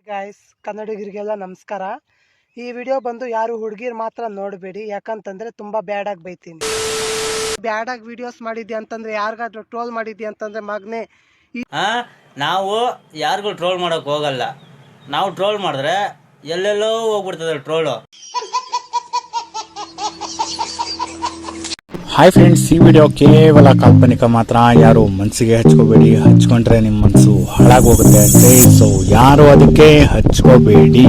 Guys, ಕನ್ನಡಿಗರಿಗೆಲ್ಲ ನಮಸ್ಕಾರ. ಈ ವಿಡಿಯೋ ಬಂದು ಯಾರು ಹುಡುಗಿರು ಮಾತ್ರ ನೋಡಬೇಡಿ, ಯಾಕಂತಂದ್ರೆ ತುಂಬಾ ಬ್ಯಾಡ್ ಆಗಿ ಬೈತೀನಿ. ಬ್ಯಾಡ್ ಆಗಿ ವಿಡಿಯೋಸ್ ಮಾಡಿದ್ಯಾ ಅಂತಂದ್ರೆ, ಯಾರಿಗಾದ್ರೂ ಟ್ರೋಲ್ ಮಾಡಿದ್ಯಾ ಅಂತಂದ್ರೆ ಮಗನೇ, ನಾವು ಯಾರಿಗೂ ಟ್ರೋಲ್ ಮಾಡೋಕೆ ಹೋಗಲ್ಲ. ನಾವು ಟ್ರೋಲ್ ಮಾಡಿದ್ರೆ ಎಲ್ಲೆಲ್ಲೋ ಹೋಗ್ಬಿಡ್ತದೆ ಟ್ರೋಲು. ಹಾಯ್ ಫ್ರೆಂಡ್ಸ್, ಈ ವಿಡಿಯೋ ಕೇವಲ ಕಾಲ್ಪನಿಕ ಮಾತ್ರ. ಯಾರು ಮನಸ್ಸಿಗೆ ಹಚ್ಕೋಬೇಡಿ. ಹಚ್ಕೊಂಡ್ರೆ ನಿಮ್ಮ ಮನಸ್ಸು ಹಾಳಾಗೋಗುತ್ತೆ ಅಂತೆ. ಸೊ ಯಾರು ಅದಕ್ಕೆ ಹಚ್ಕೋಬೇಡಿ.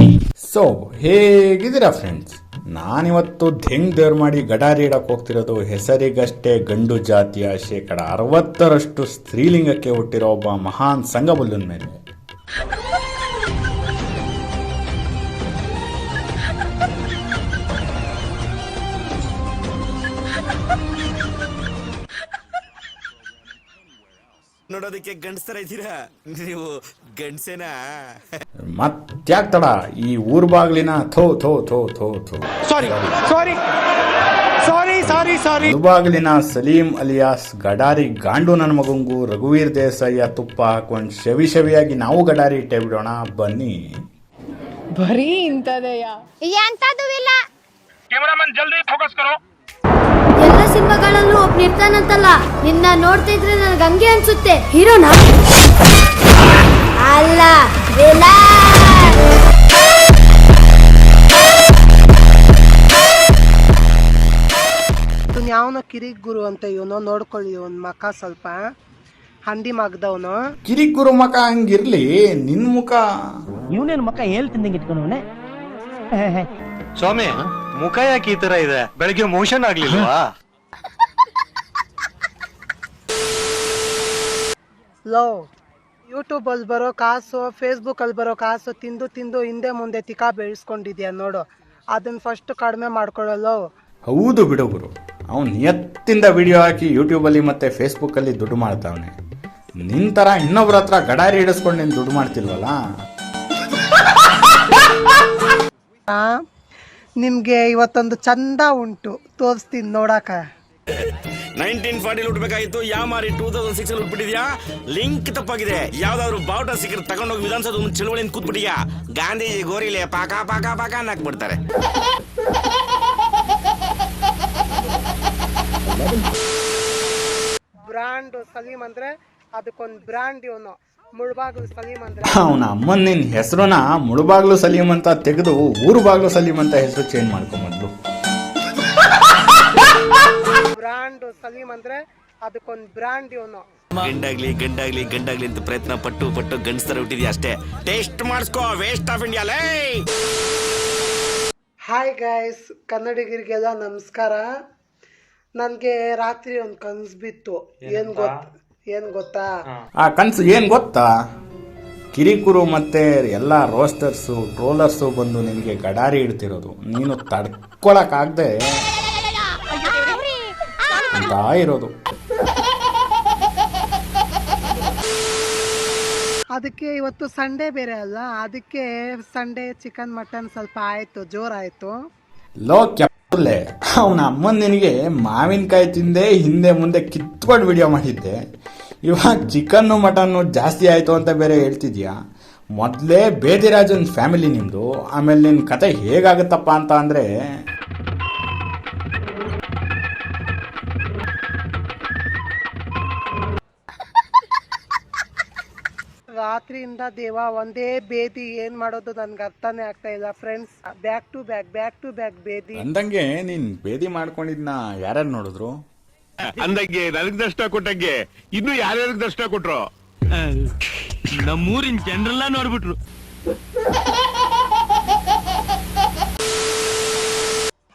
ಸೊ ಹೇಗಿದ್ದೀರಾ ಫ್ರೆಂಡ್ಸ್? ನಾನಿವತ್ತು ಧೆಂಗ್ ದೇವ್ರು ಮಾಡಿ ಗಡಾರಿ ಇಡಕ್ಕೆ ಹೋಗ್ತಿರೋದು ಹೆಸರಿಗಷ್ಟೇ ಗಂಡು ಜಾತಿಯ 60% ಸ್ತ್ರೀಲಿಂಗಕ್ಕೆ ಹುಟ್ಟಿರೋ ಒಬ್ಬ ಮಹಾನ್ ಸಂಘಬುಲ್ಲನ ಮೇಲೆ. ನೋಡೋದಕ್ಕೆ ಗಂಡಸ್ತರ ಇದ್ದೀರಾ ನೀವು? ಗಂಡಸೇನಾ? ಮತ್ತ್ಯಾಕ್ ತಡ, ಈ ಊರ್ ಬಾಗ್ಲಿನ ಬಾಗಿಲಿನ ಸಲೀಂ ಅಲಿಯಾಸ್ ಗಡಾರಿ ಗಾಂಡು ನನ್ನ ಮಗಂಗು ರಘುವೀರ್ ದೇಸಾಯಿಯ ತುಪ್ಪ ಹಾಕೊಂಡು ಶವಿಯಾಗಿ ನಾವು ಗಡಾರಿ ಇಟ್ಟೆ ಬಿಡೋಣ ಬನ್ನಿ. ಬರೀ ಇಂಥದೆಯ ಎಂತದೂ ಕ್ಯಾಮರಾಮನ್ ಜಲ್ದಿ ಫೋಕಸ್ ಕರೋ. ಎಲ್ಲ ಸಿನಿಮಾಗಳಲ್ಲೂ ಒಬ್ಬ ಇರ್ತಾನಂತಲ್ಲ, ನಿನ್ನ ನೋಡ್ತಾ ಇದ್ರೆ ನನಗೆ ಹಂಗೆ ಅನ್ಸುತ್ತೆ. ಹೀರೋನಾ ಅಲ್ಲ, ಯಾವನೋ ಕಿರಿಕ್ ಗುರು ಅಂತ ಇವನು, ನೋಡ್ಕೊಳ್ಳಿ ಇವನ್ ಮಕ ಸ್ವಲ್ಪ ಹಂದಿ ಮಗದವನು. ಕಿರಿಕ್ ಗುರು ಮಕ ಹಂಗಿರ್ಲಿ, ನಿನ್ ಮುಖ ಇವನೇನು ಮಕ್ಕ ಹೇಳ್ತಿಂದಂಗೆ ಇಟ್ಕೊಂಡವನೆ. ಸ್ವಾಮಿ, ಮುಖ ಯಾಕೆ ಈ ತರ ಇದೆ? ಬೆಳಗ್ಗೆ ಮೋಷನ್ ಆಗ್ಲಿಲ್ವಾ? ಲೋ, ಯೂಟ್ಯೂಬ್ ಅಲ್ಲಿ ಬರೋ ಕಾಸು, ಫೇಸ್ಬುಕ್ ಅಲ್ಲಿ ಬರೋ ಕಾಸು ತಿಂದು ಹಿಂದೆ ಮುಂದೆ ತಿಕಾ ಬೆಳೆಸ್ಕೊಂಡಿದ್ಯಾ ನೋಡು. ಅದನ್ನ ಫಸ್ಟ್ ಕಡಿಮೆ ಮಾಡ್ಕೊಳ್ಳೋ. ಹೌದು ಬಿಡು ಗುರು, ಅವನು ನಿಯತ್ತಿಂದ ವಿಡಿಯೋ ಹಾಕಿ ಯೂಟ್ಯೂಬಲ್ಲಿ ಮತ್ತೆ ಫೇಸ್ಬುಕ್ಕಲ್ಲಿ ದುಡ್ಡು ಮಾಡ್ತಾವನೆ. ನಿನ್ ತರ ಇನ್ನೊಬ್ರ ಹತ್ರ ಗಡಾರಿ ಹಿಡಿಸ್ಕೊಂಡು ನೀನು ದುಡ್ಡು ಮಾಡ್ತಿಲ್ವಲ್ಲ. ನಿಮ್ಗೆ ಇವತ್ತೊಂದು ಚಂದ ಉಂಟು, ತೋರಿಸ್ತೀನಿ ನೋಡಾಕ. 1940 ಹುಟ್ಟಬೇಕಾಗಿತ್ತು, ಯಾಮಾರಿ 2006 ಅಲ್ಲಿ ಹುಟ್ಬಿಟ್ಟಿದ್ಯಾ. ಲಿಂಕ್ ತಪ್ಪಾಗಿದೆ. ಯಾವ್ದಾದ್ರು ಬಾವುಟ ಸಿಕ್ಕರೆ ತಗೊಂಡೋಗಿ ವಿಧಾನಸೌಧ ಚಳುವಳಿಯಿಂದ ಕೂತ್ಬಿಟ್ಟಿಯಾ. ಗಾಂಧೀಜಿ ಗೋರಿಲೆ ಪಾಕ ಪಾಕ ಪಾಕ ಹಾಕ್ಬಿಡ್ತಾರೆ. ಬ್ರಾಂಡ್ ಸಲೀಂ ಅಂದ್ರೆ ಅದಕ್ಕೊಂದು ಬ್ರಾಂಡ್. ಇವನು ಮುಳ್ಬಾಗ್ಲು ಸಲೀಂ ಅಂದ್ರೆ ಅವನ ಅಮ್ಮನ ನಿನ್ ಹೆಸರನ್ನ ಮುಳುಬಾಗ್ಲು ಸಲೀಂ ಅಂತ ತೆಗೆದು ಊರು ಬಾಗ್ಲು ಸಲೀಂ ಅಂತ ಹೆಸರು ಚೇಂಜ್ ಮಾಡ್ಕೊಂಬಂದ್ಲು. ಬ್ರಾಂಡ್ ಸಲೀಂ ಅಂದ್ರೆ ಅದಕ್ಕೊಂದು ಬ್ರಾಂಡ್. ಇವನು ಗಂಡಾಗ್ಲಿ ಅಂತ ಪ್ರಯತ್ನ ಪಟ್ಟು ಗಂಡಸ್ತರ ಹುಟ್ಟಿದ್ಯಾ ಅಷ್ಟೇ. ಟೇಸ್ಟ್ ಮಾಡಿಸ್ಕೋ, ವೇಸ್ಟ್ ಆಫ್ ಇಂಡಿಯಾ ಲೇ. ಹಾಯ್ ಗಾಯ್ಸ್, ಕನ್ನಡಿಗರಿಗೆಲ್ಲ ನಮಸ್ಕಾರ. ನನಗೆ ರಾತ್ರಿ ಒಂದು ಕನಸು ಬಿತ್ತು. ಏನ್ ಗೊತ್ತಾ? ಆ ಕನ್ಸು ಏನ್ ಗೊತ್ತಾ? ಕಿರಿಕುರು ಮತ್ತೆ ಎಲ್ಲ ರೋಸ್ಟರ್ಸು ಟ್ರೋಲರ್ಸು ಬಂದು ನಿನಗೆ ಗಡಾರಿ ಇಡ್ತಿರೋದು. ನೀನು ತಡ್ಕೊಳಕ್ಕಾಗದೆ ಅಂತ ಇರೋದು. ಅದಕ್ಕೆ ಇವತ್ತು ಸಂಡೇ ಬೇರೆ ಅಲ್ಲ, ಅದಕ್ಕೆ ಸಂಡೇ ಚಿಕನ್ ಮಟನ್ ಸ್ವಲ್ಪ ಆಯ್ತು, ಜೋರಾಯ್ತು. ಲೋ ಕೆಪ್ಪಲೆ, ಅವನ ಅಮ್ಮನ್ ನಿನಗೆ ಮಾವಿನಕಾಯಿ ತಿಂದೆ ಹಿಂದೆ ಮುಂದೆ ಕಿತ್ಕೊಂಡು ವಿಡಿಯೋ ಮಾಡಿದ್ದೆ. ಇವಾಗ ಚಿಕನ್ನು ಮಟನ್ನು ಜಾಸ್ತಿ ಆಯ್ತು ಅಂತ ಬೇರೆ ಹೇಳ್ತಿದ್ಯಾ. ಮೊದಲೇ ಬೇದಿರಾಜನ್ ಫ್ಯಾಮಿಲಿ ನಿಮ್ದು. ಆಮೇಲೆ ನಿನ್ನ ಕತೆ ಹೇಗಾಗುತ್ತಪ್ಪ ಅಂತ ಅಂದ್ರೆ, ರಾತ್ರಿಯಿಂದ ದೇವ ಒಂದೇ ಬೇದಿ. ಏನ್ ಮಾಡೋದು ನನ್ಗೆ ಅರ್ಥನೇ ಆಗ್ತಾ ಇಲ್ಲ ಫ್ರೆಂಡ್ಸ್. ಬ್ಯಾಕ್ ಟು ಬ್ಯಾಕ್ ಬೇದಿ. ಅಂದಂಗೆ ನೀನ್ ಬೇದಿ ಮಾಡ್ಕೊಂಡಿದ್ನ ಯಾರ್ಯಾರು ನೋಡಿದ್ರು? ಅಂದಂಗೆ ನನಗ್ ದರ್ಶನ ಕೊಟ್ಟಂಗೆ ಇನ್ನು ಯಾರ್ಯಾರಿಗೆ ದರ್ಶನ ಕೊಟ್ರು? ನಮ್ಮೂರಿನ ಜನರೆಲ್ಲ ನೋಡ್ಬಿಟ್ರು.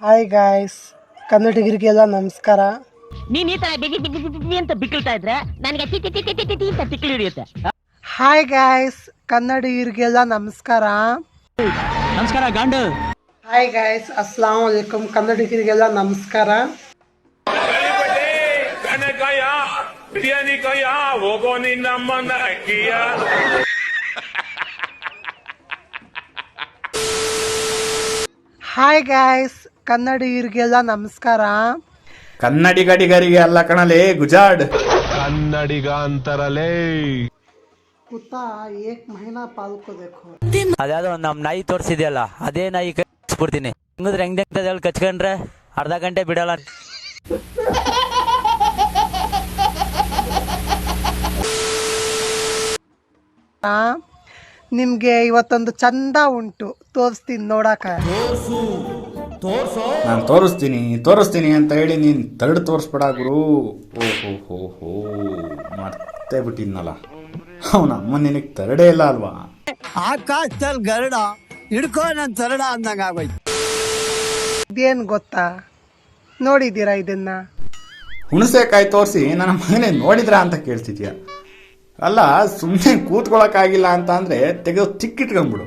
ಹಾಯ್ ಗಾಯ್ಸ್, ಕನ್ನಡಿಗರಿಗೆಲ್ಲ ನಮಸ್ಕಾರ. ನೀನ್ ಈ ತರ ಬಿಗಿ ಬಿಗಿ ಬಿಗಿ ಅಂತ ಬಿಕ್ಕಳ್ತಾ ಇದ್ರೆ ನನಗೆ ಟಿ ಟಿ ಟಿ ಟಿ ಟಿ ಟಿ ಅಂತ ತಿಕ್ಕಲು ಹಿಡಿಯುತ್ತೆ. ಹಾಯ್ ಗಾಯ್ಸ್, ಕನ್ನಡಿಗರಿಗೆಲ್ಲ ನಮಸ್ಕಾರ. ನಮಸ್ಕಾರ ಗಾಂಡು. ಹಾಯ್ ಗಾಯ್ಸ್, ಅಸ್ಲಾಂ ವಲೈಕುಂ. ಕನ್ನಡಿಗರಿಗೆಲ್ಲ ನಮಸ್ಕಾರ. ಬಿರಿಯಾನಿ ಕಯ್ಯ ಹೋಗೋ ನಿನ್ನಮ್ಮನ ಅಕ್ಕಿಯ. ಹಾಯ್ ಗಾಯ್ಸ್, ಕನ್ನಡಿಗರಿಗೆಲ್ಲ ನಮಸ್ಕಾರ. ಕನ್ನಡಿಗರಿಗೆ ಅಲ್ಲ ಕಣಲೇ ಗುಜಾಡ್. ಕನ್ನಡಿಗ ಅಂತಾರಲೇ. कुत्ता एक महीना पाल को देखो. ಅದ್ಯಾವುದೋ ನಮ್ಮ ನಾಯಿ ತೋರಿಸಿದೆಯಲ್ಲ ಅದೇ ನಾಯಿ ಕಚ್ಬಿಡ್ತೀನಿ. ಹಿಂಗಿದ್ರೆ ಹೆಂಗ್ ಹೇಳಿ ಕಚ್ಕೊಂಡ್ರೆ ಅರ್ಧ ಗಂಟೆ ಬಿಡಲ್ಲ. ನಿಮ್ಗೆ ಇವತ್ತೊಂದು ಚಂದ ಉಂಟು, ತೋರಿಸ್ತೀನಿ ನೋಡಾಕ. ನಾನು ತೋರಿಸ್ತೀನಿ ಅಂತ ಹೇಳಿ ನೀನು ತರ್ಡ್ ತೋರಿಸ್ಬೇಡ ಗುರು. ಓಹೋ ಮರ್ತೇ ಬಿಟ್ಟಿದ್ನಲ್ಲ, ಅವನ ಅಮ್ಮ ನಿನಗೆ ತರಡೇ ಇಲ್ಲ ಅಲ್ವಾ? ಆಕಾಶದಲ್ಲಿ ಗರುಡ ಹಿಡ್ಕೋ ನನ್ ತರಡ ಅಂದಂಗ ಆಗೋಯ್ತು. ಇದೇನ್ ಗೊತ್ತಾ, ನೋಡಿದ್ದೀರಾ ಇದನ್ನ? ಹುಣಸೆಕಾಯಿ ತೋರಿಸಿ ನನ್ನ ಮಗನೇ ನೋಡಿದ್ರಾ ಅಂತ ಕೇಳ್ತಿದ್ಯಾ? ಅಲ್ಲ, ಸುಮ್ಮನೆ ಕೂತ್ಕೊಳಕ್ಕಾಗಿಲ್ಲ ಅಂತ ಅಂದ್ರೆ ತೆಗೆದು ತಿಕ್ಕಿಟ್ಕೊಂಡ್ಬಿಡು.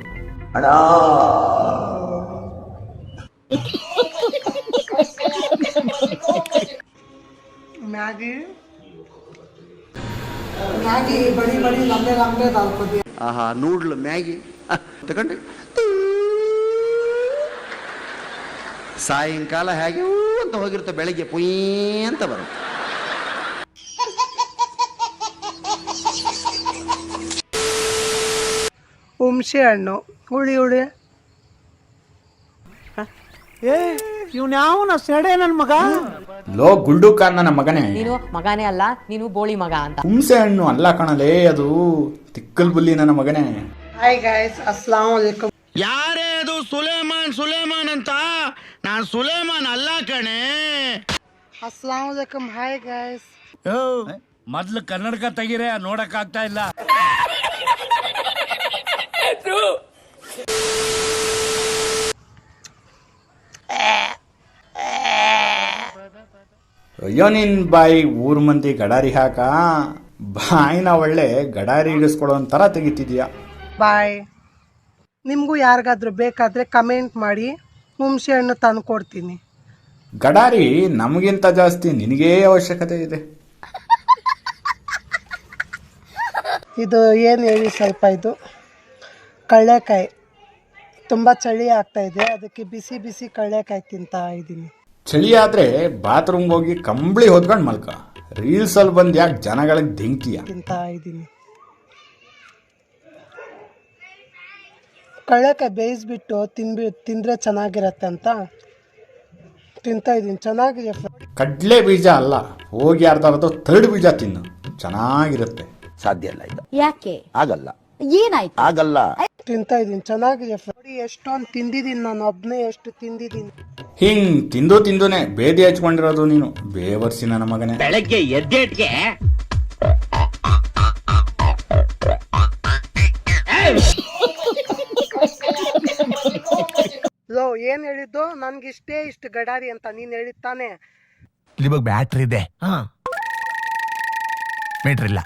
ಮ್ಯಾಗಿ ಬಡಿ ಬಡಿ ಲಂಬೆ ನಾಲ್ಕು ದಿನ. ಆಹಾ ನೂಡ್ಲು ಮ್ಯಾಗಿ ತಗೊಂಡು ಸಾಯಂಕಾಲ ಹೇಗೆ ಅಂತ ಹೋಗಿರುತ್ತೆ, ಬೆಳಿಗ್ಗೆ ಪುಯ್ ಅಂತ ಬರುತ್ತೆ. ಹುಣಸೆ ಹಣ್ಣು ಹುಳಿ ಲೋ ಗುಲ್ಡು ಖಾನ್ ನನ್ನ ಮಗನೇ, ನೀನು ಮಗನೇ ಅಲ್ಲ, ನೀನು ಬೋಳಿ ಮಗ ಅಂತ. ಹುಣಸೆ ಹಣ್ಣು ಅಲ್ಲ ಕಣಲೇ, ಅದು ತಿಕ್ಕಲ್ ಬುಲ್ಲಿ ನನ್ನ ಮಗನೇ. ಹಾಯ್ ಗೈಸ್, ಅಸ್ಸಲಾಮು ಅಲೈಕುಂ. ಯಾರೇ ಅದು ಸುಲೇಮಾನ್ ಅಂತ? ನಾನ್ ಸುಲೇಮಾನ್ ಅಲ್ಲ ಕಣೆ. ಅಸ್ಸಲಾಮು ಅಲೈಕುಂ. Hi guys. ಮೊದ್ಲು ಕನ್ನಡಕ ತೆಗಿರೆ, ನೋಡಕ್ ಆಗ್ತಾ ಇಲ್ಲ. ಅಯ್ಯೋ ನಿನ್ ಬಾಯಿ ಊರ್ ಮಂದಿ ಗಡಾರಿ ಹಾಕ, ಬಾಯಿನ ಒಳ್ಳೆ ಗಡಾರಿ ಇಡಿಸ್ಕೊಡೋ ಒಂಥರ ತೆಗಿತಿದ್ಯಾ. ಬಾಯ್. ನಿಮಗೂ ಯಾರಿಗಾದ್ರೂ ಬೇಕಾದ್ರೆ ಕಮೆಂಟ್ ಮಾಡಿ, ಹುಣಸೆ ಹಣ್ಣು ತಂದು ಕೊಡ್ತೀನಿ. ಗಡಾರಿ ನಮಗಿಂತ ಜಾಸ್ತಿ ನಿನಗೇ ಅವಶ್ಯಕತೆ ಇದೆ. ಇದು ಏನು ಹೇಳಿ, ಸ್ವಲ್ಪ ಇದು ಕಳ್ಳೆಕಾಯಿ. ತುಂಬ ಚಳಿ ಆಗ್ತಾ ಇದೆ, ಅದಕ್ಕೆ ಬಿಸಿ ಬಿಸಿ ಕಳ್ಳೆಕಾಯಿ ತಿಂತಾ ಇದ್ದೀನಿ. ಚಳಿ ಆದ್ರೆ ಬಾತ್ರೂಮ್ಗೆ ಹೋಗಿ ಕಂಬಳಿ ಹೊದ್ಕೊಂಡು ಮಲ್ಕ. ರೀಲ್ಸ್ ಅಲ್ಲಿ ಬಂದು ಯಾಕೆ ಜನಗಳಿಗೆ ದಿಂಕ್ತಿಯ? ತಿಂತಾ ಇದ್ದೀನಿ. ಕಳ್ಳೆಕಾಯಿ ಬೇಯಿಸ್ಬಿಟ್ಟು ತಿಂದರೆ ಚೆನ್ನಾಗಿರತ್ತೆ ಅಂತ ತಿಂತಾ ಇದ್ದೀನಿ. ಚೆನ್ನಾಗಿದೆ. ಕಡ್ಲೆ ಬೀಜ ಅಲ್ಲ, ಹೋಗಿ ಅರ್ಧ ತರ್ಡ್ ಬೀಜ ತಿನ್ನು, ಚೆನ್ನಾಗಿರುತ್ತೆ. ಸಾಧ್ಯ ಇಲ್ಲ ಇದು, ಯಾಕೆ ಆಗಲ್ಲ, ಏನಾಯ್ತು? ಆಗಲ್ಲ. ತಿಂತಾ ಇದ್ದೀನಿ, ಚೆನ್ನಾಗಿದೆ. ನೋಡಿ ಎಷ್ಟೊಂದು ತಿಂದಿದ್ದೀನಿ, ನಾನು ಒಬ್ಬನೇ ಎಷ್ಟು ತಿಂದಿದ್ದೀನಿ. ಹಿಂಗ್ ತಿಂದುನೆ ಬೇದಿ ಹಚ್ಕೊಂಡಿರೋದು ನೀನು, ಬೇವರ್ಸಿ ನನ್ನ ಮಗನೇ. ಬೆಳಗ್ಗೆ ಎದ್ದೇಟ್ಗೆ ಲೋ, ಏನ್ ಹೇಳಿದ್ದು? ನನ್ಗಿಷ್ಟೇ ಇಷ್ಟು ಗಡಾರಿ ಅಂತ ನೀನ್ ಹೇಳಿದ್ದಾನೆ. ಇವಾಗ ಬ್ಯಾಟ್ರಿ ಇದೆ, ಮೀಟರ್ ಇಲ್ಲ.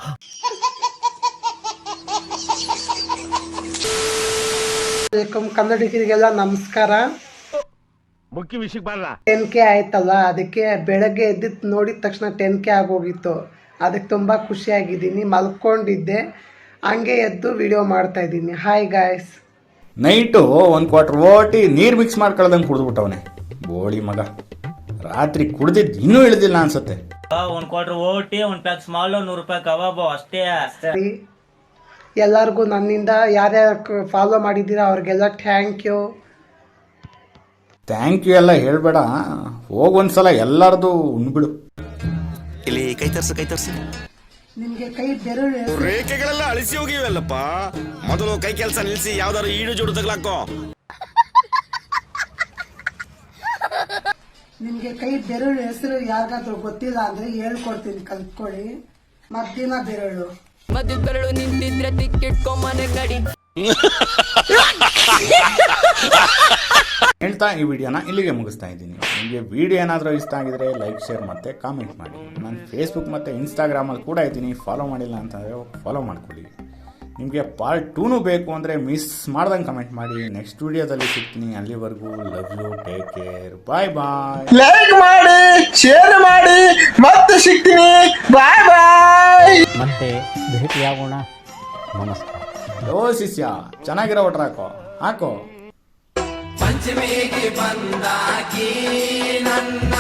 ಕನ್ನಡಿಗರಿಗೆಲ್ಲ ನಮಸ್ಕಾರ. ಮುಖ್ಯ ವಿಷಯಕ್ಕೆ ಬರಲ್ಲ. 10K ಆಯ್ತಲ್ಲ, ಅದಕ್ಕೆ ಬೆಳಗ್ಗೆ ಎದ್ದಿದ್ದು ನೋಡಿದ ತಕ್ಷಣ 10K ಆಗೋಗಿತ್ತು. ಅದಕ್ಕೆ ತುಂಬ ಖುಷಿಯಾಗಿದ್ದೀನಿ. ಮಲ್ಕೊಂಡಿದ್ದೆ, ಹಂಗೆ ಎದ್ದು ವಿಡಿಯೋ ಮಾಡ್ತಾ ಇದ್ದೀನಿ. Hi guys. Night 1 quarter OT ನೀರು ಮಿಕ್ಸ್ ಮಾಡ್ಕೊಳ್ದಂಗೆ ಕುಡಿದ್ಬಿಟ್ಟವನೆ ಬೋಳಿ ಮಗ. ರಾತ್ರಿ ಕುಡ್ದಿದ್ದು ಇನ್ನೂ ಇಳಿದಿಲ್ಲ ಅನ್ಸತ್ತೆ. 1 ಕ್ವಾರ್ಟರ್ ಓಟಿ, 1 ಪ್ಯಾಕ್ ಸ್ಮಾಲ್, 100 ರೂಪಾಯಿ ಕಬಾಬು ಅಷ್ಟೇ. ಎಲ್ಲರಿಗೂ ನನ್ನಿಂದ ಯಾರ್ಯಾರು ಫಾಲೋ ಮಾಡಿದ್ದೀರಾ ಅವ್ರಿಗೆಲ್ಲ ಥ್ಯಾಂಕ್ ಯು ಎಲ್ಲ ಹೇಳ್ಬೇಡ, ಹೋಗೊಂದ್ಸಲ ಎಲ್ಲಾರ್ದು ಉಣ್ಬಿಡು. ಇಲ್ಲಿ ಕೈ ತರ್ಸು. ನಿಮ್ಗೆ ಕೈ ಬೆರಳು ರೇಖೆಗಳೆಲ್ಲ ಅಳಿಸಿ ಹೋಗಿವಲ್ಲಪ್ಪ. ಮೊದಲು ಕೈ ಕೆಲಸ ನಿಲ್ಸಿ ಯಾವ್ದಾದ್ರು ಈಡು ಜೋಡು ತಗ್ಲಾಕೋ. ನಿಮ್ಗೆ ಕೈ ಬೆರಳು ಹೆಸರು ಯಾರಿಗಾದ್ರೂ ಗೊತ್ತಿಲ್ಲ ಅಂದ್ರೆ ಹೇಳ್ಕೊಡ್ತೀನಿ, ಕಲ್ತ್ಕೊಳ್ಳಿ. ಮದ್ದಿನ ಬೆರಳು. ಮಧ್ಯದ ಬೆರಳು ನಿಂತಿದ್ರೆ ತಿಕ್ಕಿಟ್ಕೊಂಬನೆ ಕಡಿ. ಹೇಳ್ತಾ ಈ ವಿಡಿಯೋನ ಇಲ್ಲಿಗೆ ಮುಗಿಸ್ತಾ ಇದ್ದೀನಿ. ನಿಮಗೆ ವಿಡಿಯೋ ಏನಾದರೂ ಇಷ್ಟ ಆಗಿದ್ರೆ ಲೈಕ್, ಶೇರ್ ಮತ್ತು ಕಾಮೆಂಟ್ ಮಾಡಿ. ನಾನು ಫೇಸ್ಬುಕ್ ಮತ್ತು ಇನ್ಸ್ಟಾಗ್ರಾಮಲ್ಲಿ ಕೂಡ ಇದ್ದೀನಿ, ಫಾಲೋ ಮಾಡಿಲ್ಲ ಅಂತಂದರೆ ಫಾಲೋ ಮಾಡ್ಕೊಳ್ಳಿ. ನಿಮಗೆ ಪಾರ್ಟ್ 2 ಬೇಕು ಅಂದರೆ ಮಿಸ್ ಮಾಡ್ದಂಗೆ ಕಮೆಂಟ್ ಮಾಡಿ. ನೆಕ್ಸ್ಟ್ ವಿಡಿಯೋದಲ್ಲಿ ಸಿಗ್ತೀನಿ. ಅಲ್ಲಿವರೆಗೂ love you, take care, bye bye. Like ಮಾಡಿ, ಶೇರ್ ಮಾಡಿ, ಮತ್ತೆ ಸಿಗ್ತೀನಿ. ಬಾಯ್ ಬಾಯ್. ಮತ್ತೆ ಭೇಟಿಯಾಗೋಣ. ನಮಸ್ಕಾರ. ಓ ಶಿಷ್ಯ, ಚೆನ್ನಾಗಿರೋ ಒಟ್ರ ಹಾಕೋ. ಪಂಚಮಿಗೆ ಬಂದಾಕಿ ನನ್ನ